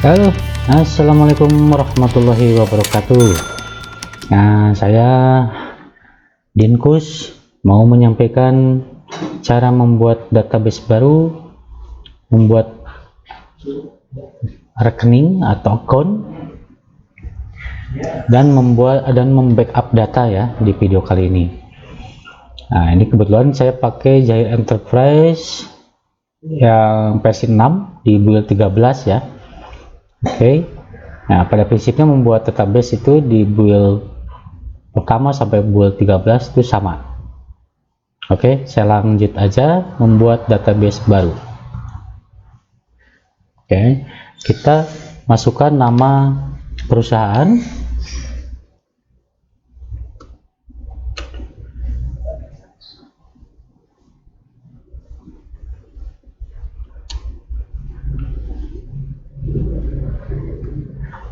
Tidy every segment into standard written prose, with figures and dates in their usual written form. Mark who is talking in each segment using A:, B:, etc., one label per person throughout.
A: Halo, assalamualaikum warahmatullahi wabarakatuh. Nah, saya Dinkus mau menyampaikan cara membuat database baru, membuat rekening atau account, dan membackup data ya di video kali ini. Nah, ini kebetulan saya pakai Jahir Enterprise yang versi 6 di build 13 ya. Oke. Nah, pada prinsipnya membuat database itu di build pertama sampai build 13 itu sama. Oke, saya lanjut aja membuat database baru. Oke, kita masukkan nama perusahaan.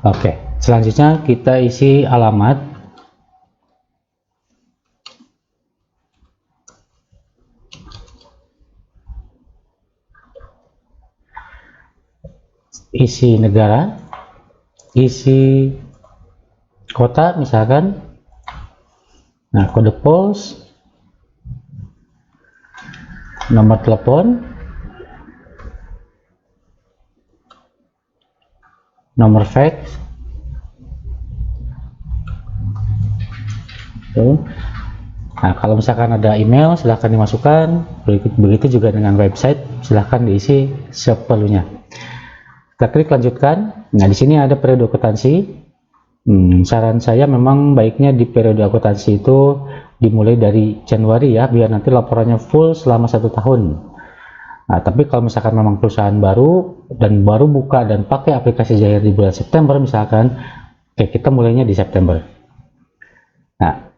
A: Oke, selanjutnya kita isi alamat. Isi negara, isi kota misalkan. Nah, kode pos, nomor telepon, nomor fax. Nah, kalau misalkan ada email silahkan dimasukkan, begitu juga dengan website, silahkan diisi seperlunya. Kita klik lanjutkan. Nah, di sini ada periode akuntansi. Saran saya memang baiknya di periode akuntansi itu dimulai dari Januari ya, biar nanti laporannya full selama 1 tahun. Nah, tapi kalau misalkan memang perusahaan baru dan baru buka dan pakai aplikasi Jahir di bulan September misalkan, oke, kita mulainya di September. Nah,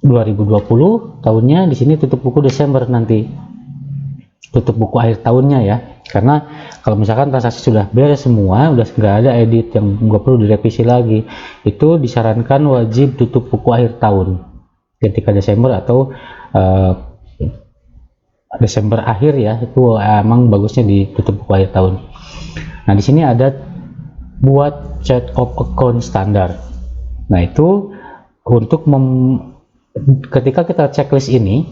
A: 2020 tahunnya di sini tutup buku Desember nanti, tutup buku akhir tahunnya ya, karena kalau misalkan transaksi sudah beres semua, udah nggak ada edit yang nggak perlu direvisi lagi, itu disarankan wajib tutup buku akhir tahun ketika Desember atau Desember akhir ya, itu emang bagusnya ditutup buku akhir tahun. Nah, di sini ada buat chart of account standar. Nah, itu untuk ketika kita checklist ini,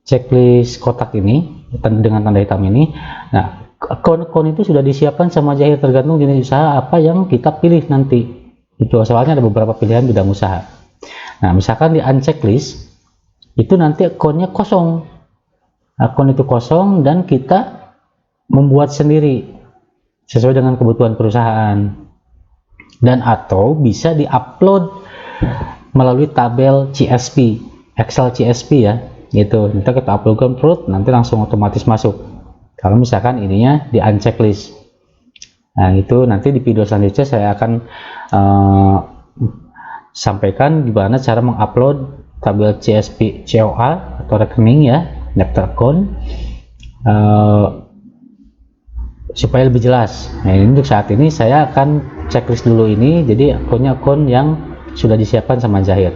A: checklist kotak ini dengan tanda hitam ini, nah akun-akun itu sudah disiapkan sama Jahir tergantung jenis usaha apa yang kita pilih nanti. Itu soalnya ada beberapa pilihan bidang usaha. Nah, misalkan di unchecklist itu nanti akunnya kosong, akun itu kosong dan kita membuat sendiri sesuai dengan kebutuhan perusahaan, dan atau bisa diupload melalui tabel CSV, Excel CSV ya, gitu. Kita uploadkan perut, nanti langsung otomatis masuk. Kalau misalkan ininya di unchecklist, nah itu nanti di video selanjutnya saya akan sampaikan gimana cara mengupload tabel CSV COA atau rekening ya, daftar account, supaya lebih jelas. Nah, ini untuk saat ini saya akan checklist dulu ini, jadi akunnya akun yang sudah disiapkan sama Jahir.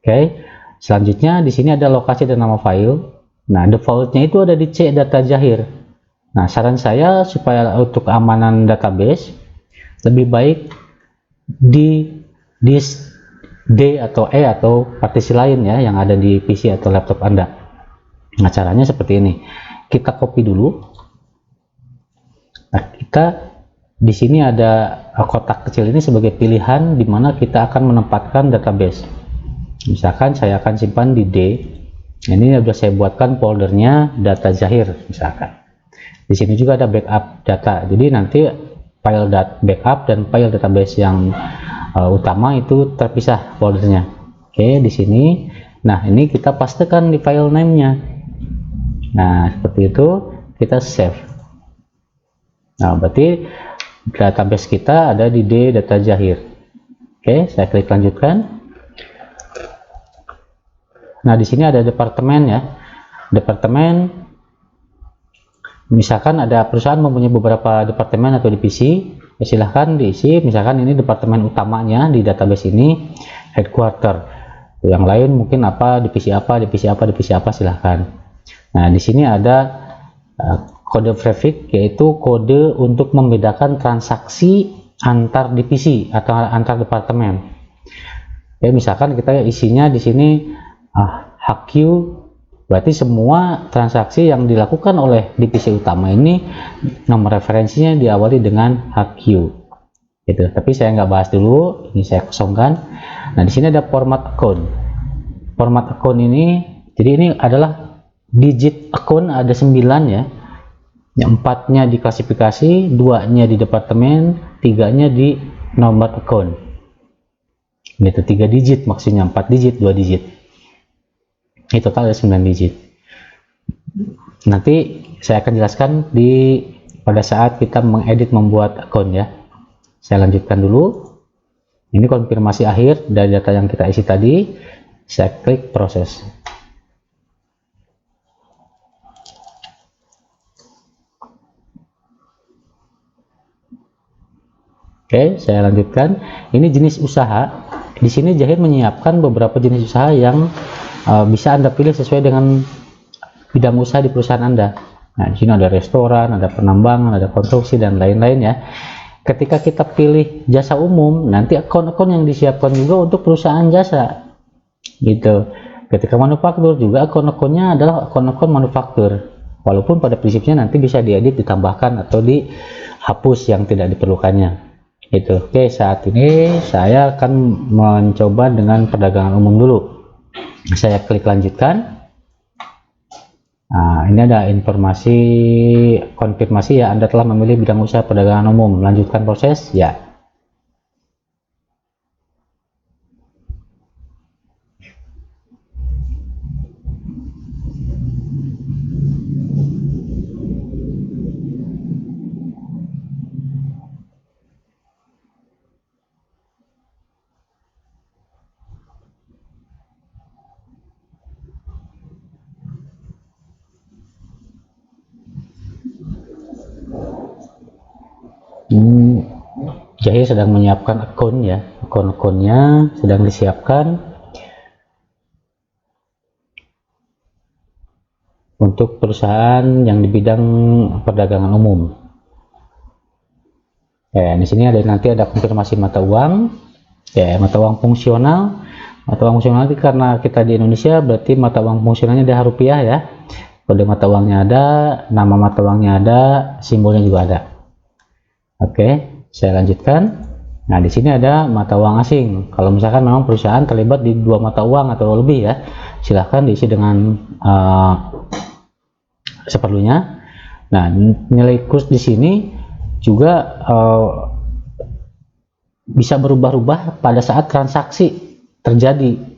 A: Oke, selanjutnya di sini ada lokasi dan nama file. Nah, defaultnya itu ada di C data Jahir. Nah, saran saya supaya untuk keamanan database lebih baik di disk D atau E atau partisi lain ya yang ada di PC atau laptop Anda. Nah, caranya seperti ini. Kita copy dulu. Nah, kita di sini ada kotak kecil ini sebagai pilihan di mana kita akan menempatkan database. Misalkan saya akan simpan di D. Ini sudah saya buatkan foldernya data Jahir misalkan. Di sini juga ada backup data. Jadi nanti file backup dan file database yang utama itu terpisah foldernya. Oke, di sini. Nah, ini kita pastekan di file name-nya. Nah, seperti itu kita save. Nah, berarti database kita ada di D data Jahir. Oke, saya klik lanjutkan. Nah, di sini ada departemen ya. Departemen, misalkan ada perusahaan mempunyai beberapa departemen atau divisi, ya silahkan diisi. Misalkan ini departemen utamanya di database ini headquarter. Yang lain mungkin apa, divisi apa, divisi apa, divisi apa, silahkan. Nah, di sini ada kode prefix yaitu kode untuk membedakan transaksi antar divisi atau antar departemen. Ya, misalkan kita isinya di sini HQ, berarti semua transaksi yang dilakukan oleh divisi utama ini nomor referensinya diawali dengan HQ gitu. Tapi saya nggak bahas dulu, ini saya kosongkan. Nah, di sini ada format account. Format account ini, jadi ini adalah digit account, ada 9 ya. Yang 4-nya di klasifikasi, 2-nya di departemen, 3-nya di nomor account. Gitu, 3 digit maksudnya, 4 digit, 2 digit. Ini total ada 9 digit. Nanti saya akan jelaskan pada saat kita mengedit membuat akun ya. Saya lanjutkan dulu. Ini konfirmasi akhir dari data yang kita isi tadi. Saya klik proses. Oke, saya lanjutkan. Ini jenis usaha. Di sini Jahir menyiapkan beberapa jenis usaha yang bisa Anda pilih sesuai dengan bidang usaha di perusahaan Anda. Nah, di sini ada restoran, ada penambangan, ada konstruksi dan lain-lain ya. Ketika kita pilih jasa umum, nanti akun-akun yang disiapkan juga untuk perusahaan jasa. Gitu. Ketika manufaktur juga akun-akunnya adalah akun-akun manufaktur. Walaupun pada prinsipnya nanti bisa diedit, ditambahkan atau dihapus yang tidak diperlukannya. Gitu. Oke, saat ini saya akan mencoba dengan perdagangan umum dulu. Saya klik lanjutkan. Nah, ini ada informasi konfirmasi ya, Anda telah memilih bidang usaha perdagangan umum. Lanjutkan proses ya. Jahir sedang menyiapkan akun ya, akun-akunnya sedang disiapkan untuk perusahaan yang di bidang perdagangan umum. Ya, di sini nanti ada konfirmasi mata uang, ya mata uang fungsional. Mata uang fungsional itu karena kita di Indonesia berarti mata uang fungsionalnya adalah rupiah ya. Kode mata uangnya ada, nama mata uangnya ada, simbolnya juga ada. Oke, saya lanjutkan. Nah, di sini ada mata uang asing. Kalau misalkan memang perusahaan terlibat di 2 mata uang atau lebih ya, silahkan diisi dengan seperlunya. Nah, nilai kurs di sini juga bisa berubah-ubah pada saat transaksi terjadi.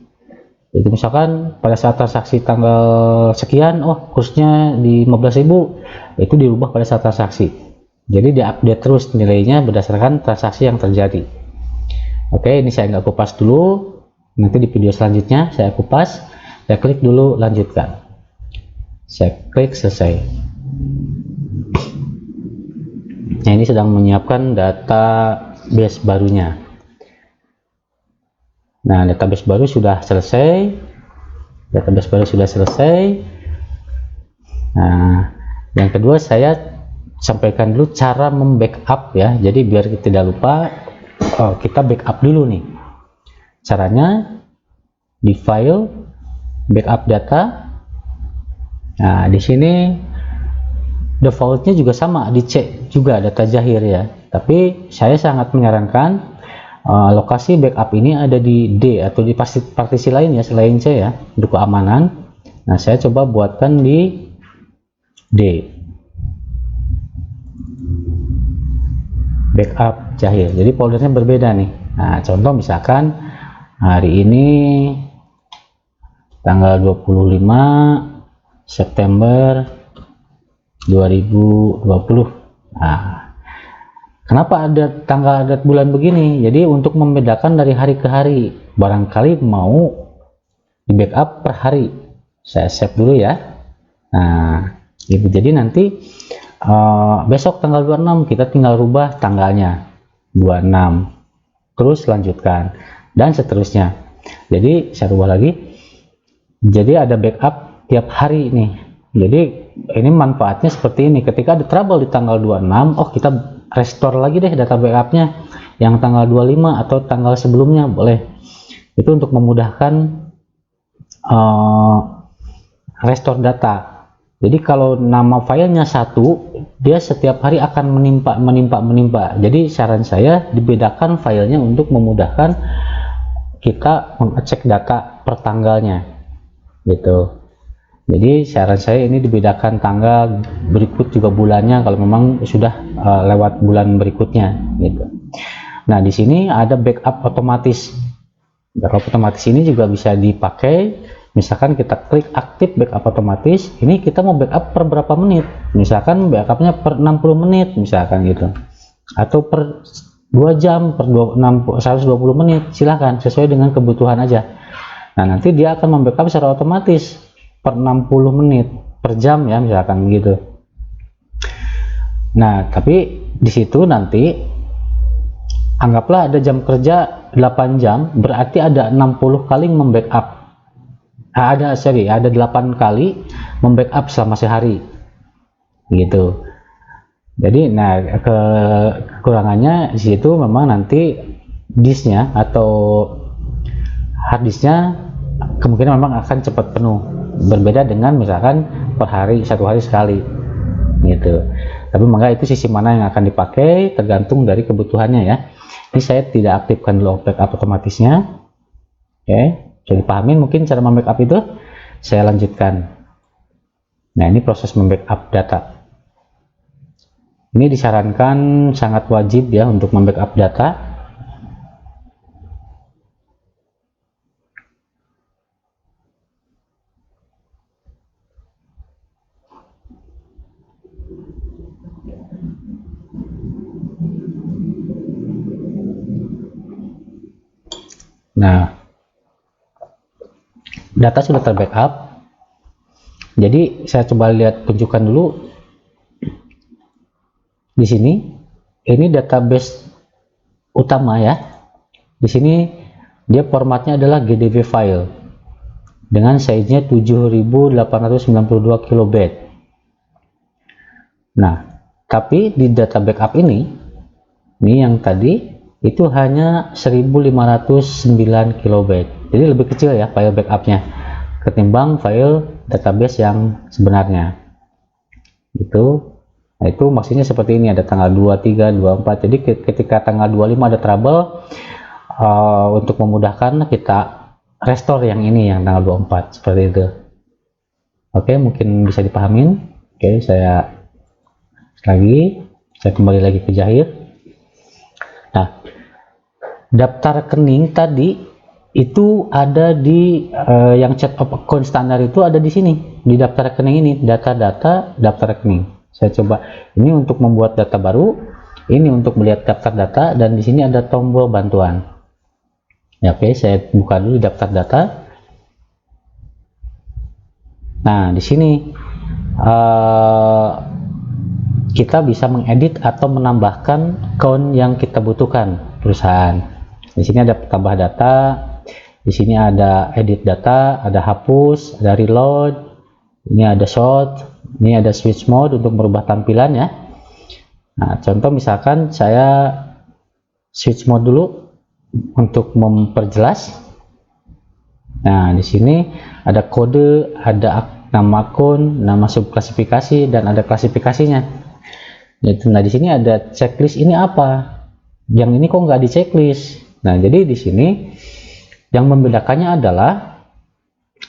A: Jadi misalkan pada saat transaksi tanggal sekian, kursnya di 15.000, itu dirubah pada saat transaksi. Jadi diupdate terus nilainya berdasarkan transaksi yang terjadi. Oke, ini saya nggak kupas dulu. Nanti di video selanjutnya saya kupas. Saya klik dulu lanjutkan. Saya klik selesai. Nah, ini sedang menyiapkan database barunya. Nah, database baru sudah selesai. Nah, yang kedua saya sampaikan dulu cara membackup ya. Jadi biar kita tidak lupa, kita backup dulu nih. Caranya di file, backup data. Nah, di sini defaultnya juga sama, dicek juga data Jahir ya. Tapi saya sangat menyarankan lokasi backup ini ada di D atau di partisi lain ya selain C ya, untuk keamanan. Nah, saya coba buatkan di D, backup Jahir. Jadi foldernya berbeda nih. Nah, contoh misalkan hari ini tanggal 25 September 2020. Nah, kenapa ada tanggal adat bulan begini? Jadi untuk membedakan dari hari ke hari. Barangkali mau di backup per hari. Saya save dulu ya. Nah, gitu. Jadi nanti besok tanggal 26 kita tinggal rubah tanggalnya 26. Terus lanjutkan dan seterusnya. Jadi saya rubah lagi. Jadi ada backup tiap hari nih. Jadi ini manfaatnya seperti ini, ketika ada trouble di tanggal 26, oh kita restore lagi deh data backupnya yang tanggal 25 atau tanggal sebelumnya, boleh. Itu untuk memudahkan restore data. Jadi kalau nama filenya satu, dia setiap hari akan menimpa. Jadi saran saya dibedakan filenya untuk memudahkan kita mengecek data per tanggalnya gitu. Jadi saran saya ini dibedakan tanggal, berikut juga bulannya kalau memang sudah lewat bulan berikutnya gitu. Nah, di sini ada backup otomatis. Backup otomatis ini juga bisa dipakai. Misalkan kita klik aktif backup otomatis, ini kita mau backup per berapa menit, misalkan backupnya per 60 menit misalkan gitu, atau per 2 jam, per 120 menit, silahkan sesuai dengan kebutuhan aja. Nah, nanti dia akan membackup secara otomatis per 60 menit per jam ya, misalkan gitu. Nah, tapi di situ nanti anggaplah ada jam kerja 8 jam, berarti ada 60 kali membackup. Ada 8 kali membackup selama sehari gitu. Jadi kekurangannya di situ memang nanti disknya atau harddisknya kemungkinan memang akan cepat penuh, berbeda dengan misalkan per hari, 1 hari sekali gitu. Tapi maka itu sisi mana yang akan dipakai tergantung dari kebutuhannya ya. Ini saya tidak aktifkan dulu backup otomatisnya. Oke. Jadi pahamin mungkin cara membackup itu, saya lanjutkan. Nah, ini proses membackup data. Ini disarankan sangat wajib ya untuk membackup data. Nah, data sudah terbackup. Jadi saya coba lihat, tunjukkan dulu di sini. Ini database utama ya. Di sini dia formatnya adalah GDB file dengan size-nya 7892 kilobyte. Nah, tapi di data backup ini yang tadi itu hanya 1509 kilobyte. Jadi lebih kecil ya file backupnya ketimbang file database yang sebenarnya itu. Nah, itu maksudnya seperti ini, ada tanggal 23, 24. Jadi ketika tanggal 25 ada trouble, untuk memudahkan kita restore yang ini yang tanggal 24 seperti itu. Oke, mungkin bisa dipahamin. Oke, saya kembali lagi ke Jahir. Nah, daftar rekening tadi itu ada di yang chart of account standar, itu ada di sini di daftar rekening ini, data-data daftar rekening. Saya coba ini untuk membuat data baru, ini untuk melihat daftar data, dan di sini ada tombol bantuan ya. Oke, saya buka dulu daftar data. Nah, di sini kita bisa mengedit atau menambahkan account yang kita butuhkan perusahaan. Di sini ada tambah data, di sini ada edit data, ada hapus, ada reload, ini ada short, ini ada switch mode untuk merubah tampilan ya. Nah, contoh misalkan saya switch mode dulu untuk memperjelas. Nah, di sini ada kode, ada nama akun, nama subklasifikasi, dan ada klasifikasinya. Nah, di sini ada checklist, ini apa? Yang ini kok nggak di checklist? Nah, jadi di sini yang membedakannya adalah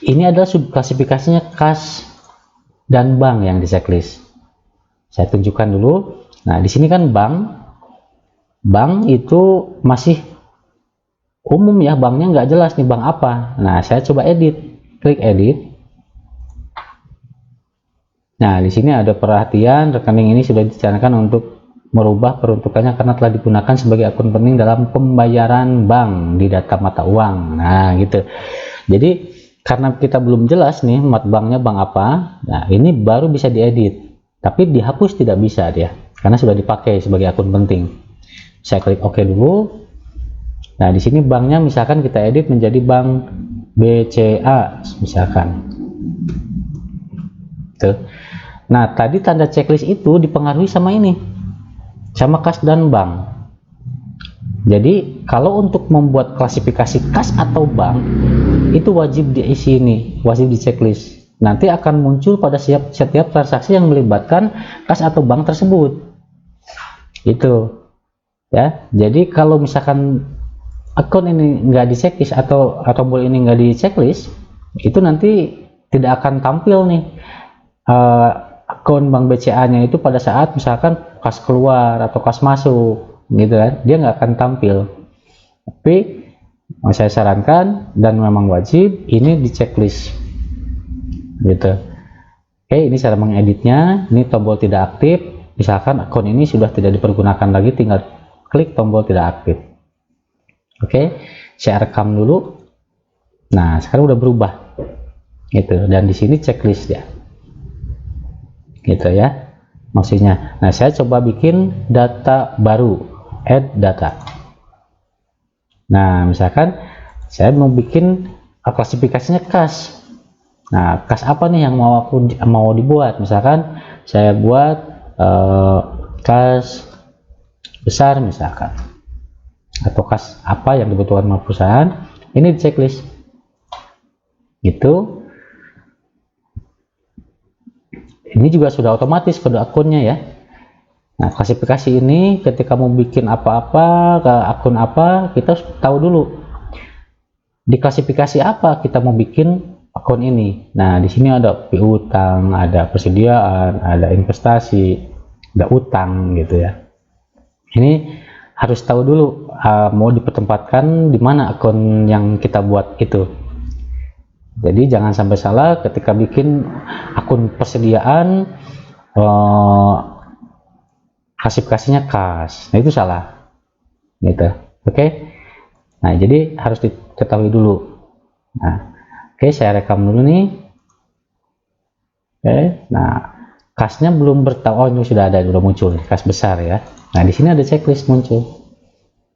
A: ini adalah subklasifikasinya kas dan bank yang di checklist. Saya tunjukkan dulu. Nah, di sini kan bank itu masih umum ya, banknya nggak jelas nih bank apa. Nah, saya coba edit, klik edit. Nah, di sini ada perhatian, rekening ini sudah dicanangkan untuk merubah peruntukannya karena telah digunakan sebagai akun penting dalam pembayaran bank di data mata uang. Nah, gitu. Jadi karena kita belum jelas nih banknya bank apa, nah ini baru bisa diedit, tapi dihapus tidak bisa dia karena sudah dipakai sebagai akun penting. Saya klik OK dulu. Nah, di sini banknya misalkan kita edit menjadi bank BCA misalkan. Tuh. Nah, tadi tanda checklist itu dipengaruhi sama ini, sama kas dan bank. Jadi kalau untuk membuat klasifikasi kas atau bank itu wajib diisi ini, wajib di checklist. Nanti akan muncul pada setiap transaksi yang melibatkan kas atau bank tersebut. Itu ya. Jadi kalau misalkan akun ini nggak di checklist atau tombol ini nggak di checklist, itu nanti tidak akan tampil nih akun bank BCA-nya itu pada saat misalkan kas keluar atau kas masuk gitu kan, dia nggak akan tampil. Tapi saya sarankan dan memang wajib ini di checklist gitu. Oke, ini cara mengeditnya. Ini tombol tidak aktif, misalkan akun ini sudah tidak dipergunakan lagi, tinggal klik tombol tidak aktif. Oke, saya rekam dulu. Nah, sekarang udah berubah gitu, dan di sini checklist ya gitu ya maksudnya. Nah, saya coba bikin data baru, add data. Nah, misalkan saya mau bikin klasifikasinya kas. Nah, kas apa nih yang mau dibuat? Misalkan saya buat kas besar misalkan, atau kas apa yang dibutuhkan oleh perusahaan. Ini di checklist gitu. Ini juga sudah otomatis kode akunnya ya. Nah, klasifikasi ini ketika mau bikin apa-apa ke akun apa, kita tahu dulu di klasifikasi apa kita mau bikin akun ini. Nah, di sini ada piutang, ada persediaan, ada investasi, ada utang gitu ya. Ini harus tahu dulu mau dipertempatkan di mana akun yang kita buat itu. Jadi jangan sampai salah ketika bikin akun persediaan klasifikasinya kas. Nah, itu salah gitu. Oke. Nah, jadi harus diketahui dulu. Nah, oke, saya rekam dulu nih. Oke. Nah, kasnya belum bertahu. Oh, ini sudah ada, sudah muncul kas besar ya. Nah, di sini ada checklist muncul.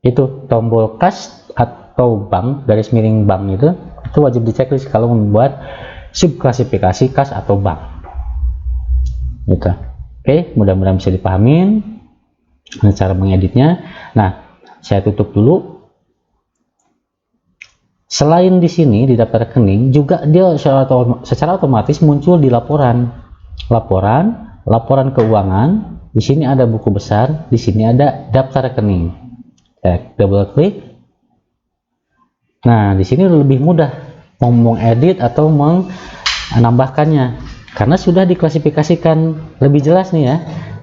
A: Itu tombol kas atau bank, garis miring bank itu wajib di checklist kalau membuat subklasifikasi kas atau bank gitu. Oke, mudah-mudahan bisa dipahamin cara mengeditnya. Nah, saya tutup dulu. Selain di sini di daftar rekening, juga dia secara otomatis muncul di laporan keuangan. Di sini ada buku besar, di sini ada daftar rekening. Saya double klik. Nah, di sini lebih mudah mau mengedit atau menambahkannya karena sudah diklasifikasikan lebih jelas nih ya.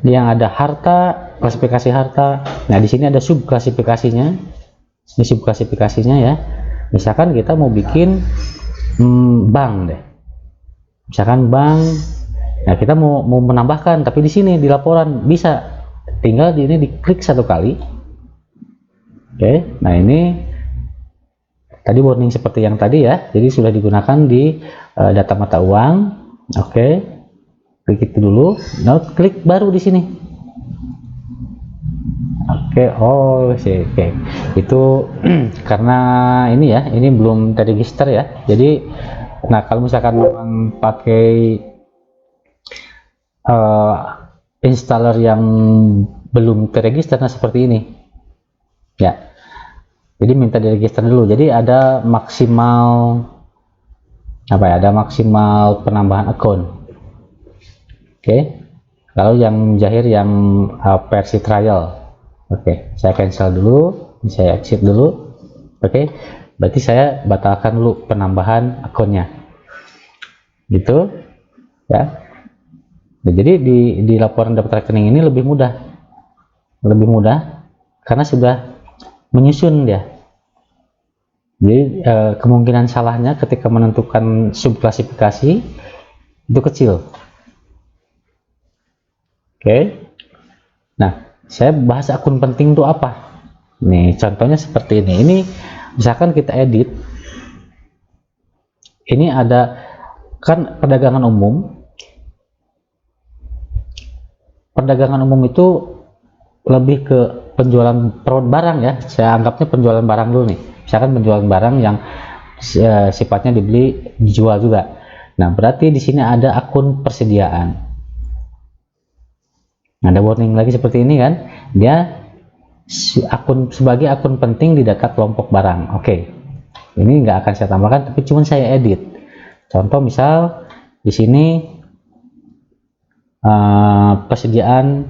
A: Yang ada harta, klasifikasi harta. Nah, di sini ada subklasifikasinya. Ini subklasifikasinya ya. Misalkan kita mau bikin bank deh. Misalkan bank. Nah, kita mau menambahkan, tapi di sini di laporan bisa. Tinggal di ini diklik satu kali. Oke. Nah, ini tadi warning seperti yang tadi ya, jadi sudah digunakan di data mata uang. Oke, klik itu dulu. Nah, klik baru di sini. Oke, oke. Itu karena ini ya, ini belum terregister ya. Jadi, nah kalau misalkan memang pakai installer yang belum terregister, nah seperti ini ya. Jadi minta diregister dulu. Jadi ada maksimal apa ya? Ada maksimal penambahan akun. Oke. Kalau yang Jahir yang versi trial. Oke, saya cancel dulu. Saya exit dulu. Oke. Berarti saya batalkan dulu penambahan akunnya. Gitu. Ya. Nah, jadi di laporan daftar rekening ini lebih mudah. Lebih mudah karena sudah menyusun dia. Jadi kemungkinan salahnya ketika menentukan subklasifikasi itu kecil. Oke. Nah, saya bahas akun penting itu apa. Nih, contohnya seperti ini. Ini misalkan kita edit. Ini ada kan perdagangan umum. Perdagangan umum itu lebih ke penjualan barang ya. Saya anggapnya penjualan barang dulu nih. Misalkan penjualan barang yang sifatnya dijual juga. Nah, berarti di sini ada akun persediaan. Ada warning lagi seperti ini kan, dia sebagai akun penting di data kelompok barang. Oke, ini nggak akan saya tambahkan, tapi cuma saya edit. Contoh misal di sini persediaan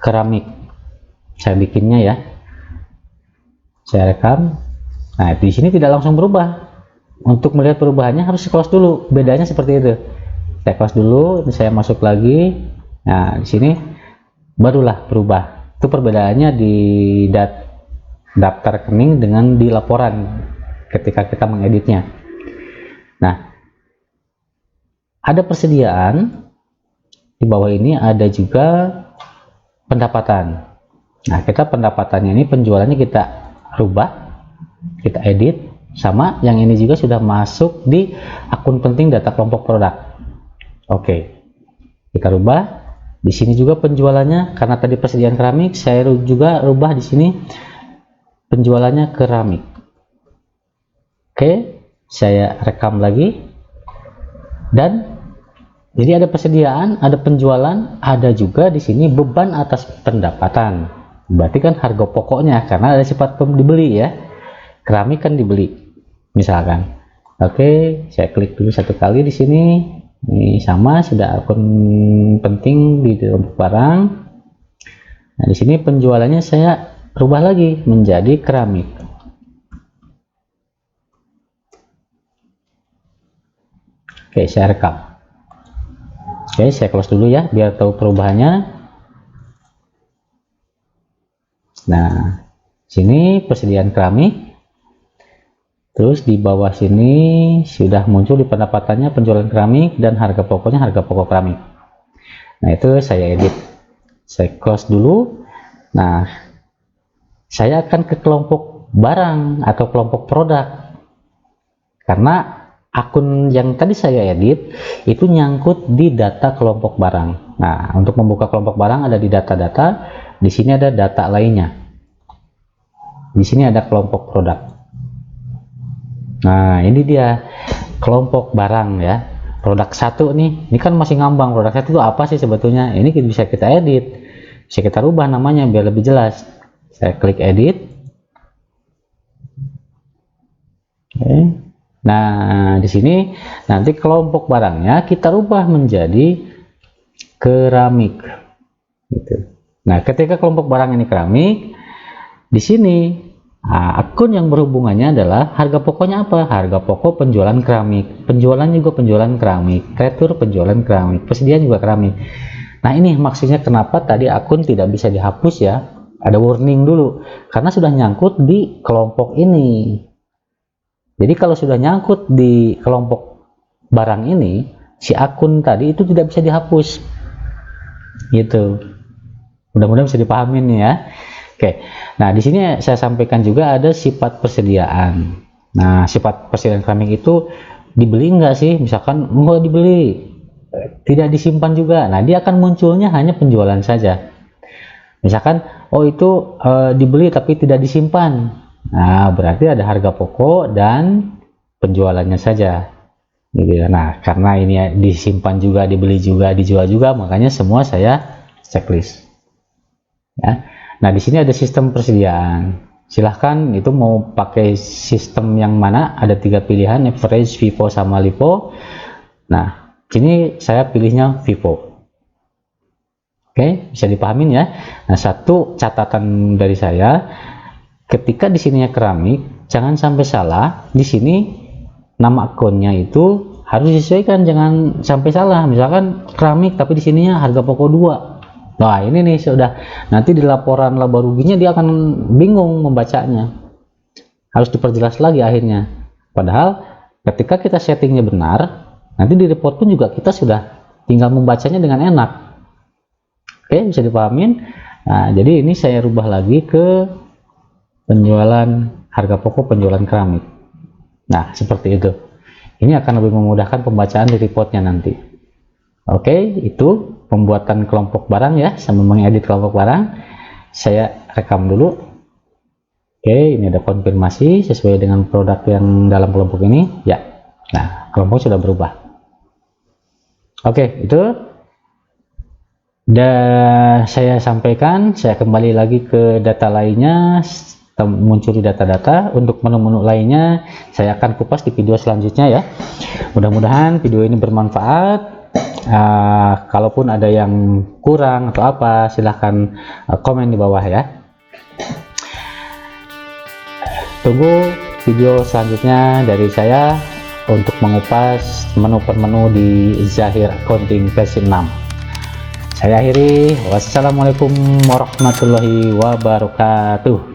A: keramik, saya bikinnya ya, saya rekam. Nah, di sini tidak langsung berubah. Untuk melihat perubahannya harus close dulu. Bedanya seperti itu. Saya close dulu, saya masuk lagi. Nah, di sini barulah berubah. Itu perbedaannya di daftar rekening dengan di laporan ketika kita mengeditnya. Nah, ada persediaan, di bawah ini ada juga pendapatan. Nah, kita pendapatannya ini, penjualannya kita rubah, kita edit, sama yang ini juga sudah masuk di akun penting data kelompok produk. Oke, kita rubah. Di sini juga penjualannya, karena tadi persediaan keramik, saya juga rubah di sini penjualannya keramik. Oke, saya rekam lagi, dan jadi ada persediaan, ada penjualan, ada juga di sini beban atas pendapatan. Berarti kan harga pokoknya, karena ada sifat dibeli ya. Keramik kan dibeli, misalkan. Oke, saya klik dulu satu kali di sini. Ini sama, sudah akun penting di dalam barang. Nah, di sini penjualannya saya rubah lagi menjadi keramik. Oke, saya rekam. Oke, saya close dulu ya, biar tahu perubahannya. Nah, sini persediaan keramik. Terus di bawah sini sudah muncul di pendapatannya penjualan keramik dan harga pokoknya harga pokok keramik. Nah, itu saya edit. Saya close dulu. Nah, saya akan ke kelompok barang atau kelompok produk. Karena akun yang tadi saya edit itu nyangkut di data kelompok barang. Nah, untuk membuka kelompok barang ada di data-data, di sini ada data lainnya. Di sini ada kelompok produk. Nah, ini dia kelompok barang ya. Produk 1 nih, ini kan masih ngambang. Produk 1 itu apa sih sebetulnya? Ini bisa kita edit, bisa kita rubah namanya biar lebih jelas. Saya klik edit. Oke. Nah, di sini nanti kelompok barangnya kita rubah menjadi keramik. Gitu. Nah, ketika kelompok barang ini keramik, di sini akun yang berhubungannya adalah harga pokoknya apa? Harga pokok penjualan keramik. Penjualan juga penjualan keramik. Retur penjualan keramik. Persediaan juga keramik. Nah, ini maksudnya kenapa tadi akun tidak bisa dihapus ya. Ada warning dulu. Karena sudah nyangkut di kelompok ini. Jadi kalau sudah nyangkut di kelompok barang ini, si akun tadi itu tidak bisa dihapus. Gitu. Mudah-mudahan bisa dipahami nih ya. Oke. Nah, di sini saya sampaikan juga ada sifat persediaan. Nah, sifat persediaan keramik itu dibeli enggak sih? Misalkan enggak dibeli, tidak disimpan juga. Nah, dia akan munculnya hanya penjualan saja. Misalkan, oh itu dibeli tapi tidak disimpan. Nah, berarti ada harga pokok dan penjualannya saja. Gitu. Nah, karena ini disimpan juga, dibeli juga, dijual juga, makanya semua saya checklist. Ya. Nah, di sini ada sistem persediaan. Silahkan itu mau pakai sistem yang mana, ada 3 pilihan, average, FIFO, sama LIFO. Nah, sini saya pilihnya FIFO. Oke, bisa dipahamin ya. Nah, satu catatan dari saya, ketika di sininya keramik, jangan sampai salah. Di sini nama akunnya itu harus disesuaikan, jangan sampai salah. Misalkan keramik tapi di sininya harga pokok 2. Nah, ini nih sudah nanti di laporan laba ruginya dia akan bingung membacanya. Harus diperjelas lagi akhirnya. Padahal ketika kita settingnya benar, nanti di report pun juga kita sudah tinggal membacanya dengan enak. Oke, bisa dipahamin. Nah, jadi ini saya rubah lagi ke penjualan harga pokok penjualan keramik. Nah, seperti itu. Ini akan lebih memudahkan pembacaan di reportnya nanti. Oke, itu pembuatan kelompok barang ya, sama mengedit kelompok barang. Saya rekam dulu. Oke, ini ada konfirmasi sesuai dengan produk yang dalam kelompok ini. Ya, Nah, kelompok sudah berubah. Oke, itu saya sampaikan. Saya kembali lagi ke data lainnya, muncul data-data. Untuk menu-menu lainnya saya akan kupas di video selanjutnya ya. Mudah-mudahan video ini bermanfaat. Kalaupun ada yang kurang atau apa, silahkan komen di bawah ya. Tunggu video selanjutnya dari saya untuk mengupas menu per menu di Zahir Accounting versi 6. Saya akhiri, wassalamualaikum warahmatullahi wabarakatuh.